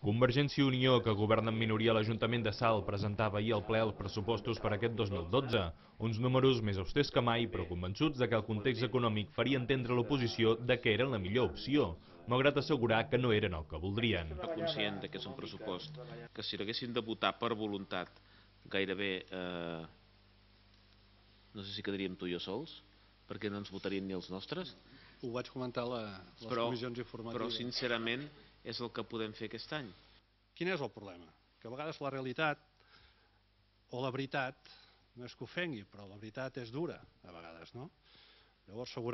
Convergència i Unió, que governa en minoria a l'Ajuntament de Salt, presentava ahir al ple els pressupostos per aquest 2012. Uns números més austers que mai, però convençuts de que el context econòmic faria entendre a l'oposició de que eren la millor opció, malgrat assegurar que no eren el que voldrien. Conscient que és un pressupost que si l'haguessin de votar per voluntat gairebé no sé si quedaríem tu i jo sols, perquè no ens votarien ni els nostres. Ho vaig comentar a les comissions informatives. Però sincerament és el que podem fer aquest any. Quin és el problema? Que a vegades la realitat o la veritat, no és que ofengui, però la veritat és dura a vegades, no? Llavors segur,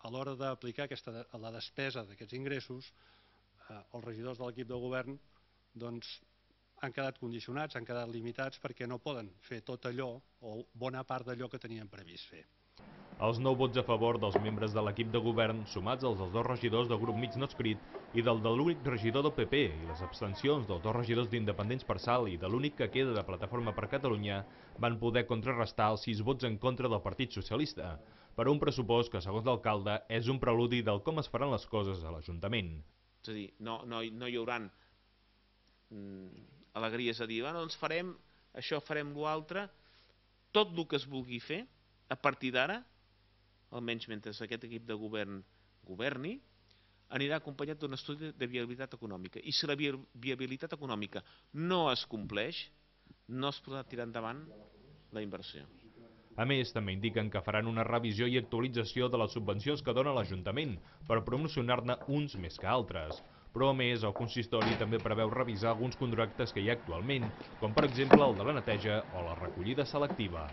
a l'hora d'aplicar la despesa d'aquests ingressos, els regidors de l'equip de govern doncs han quedat condicionats, han quedat limitats perquè no poden fer tot allò o bona part d'allò que tenien previst fer. Els 9 vots a favor dels membres de l'equip de govern, sumats als dels 2 regidors del grup mig no escrit i del de l'únic regidor del PP, i les abstencions dels 2 regidors d'Independents per Salt i de l'únic que queda de Plataforma per Catalunya, van poder contrarrestar els 6 vots en contra del Partit Socialista, per un pressupost que, segons l'alcalde, és un preludi del com es faran les coses a l'Ajuntament. És a dir, no hi haurà alegries a dir, doncs farem això, farem l'altre. Tot el que es vulgui fer, a partir d'ara, almenys mentre aquest equip de govern governi, anirà acompanyat d'un estudi de viabilitat econòmica. I si la viabilitat econòmica no es compleix, no es podrà tirar endavant la inversió. A més, també indiquen que faran una revisió i actualització de les subvencions que dona l'Ajuntament per promocionar-ne uns més que altres. Però a més, el consistori també preveu revisar alguns contractes que hi ha actualment, com per exemple el de la neteja o la recollida selectiva.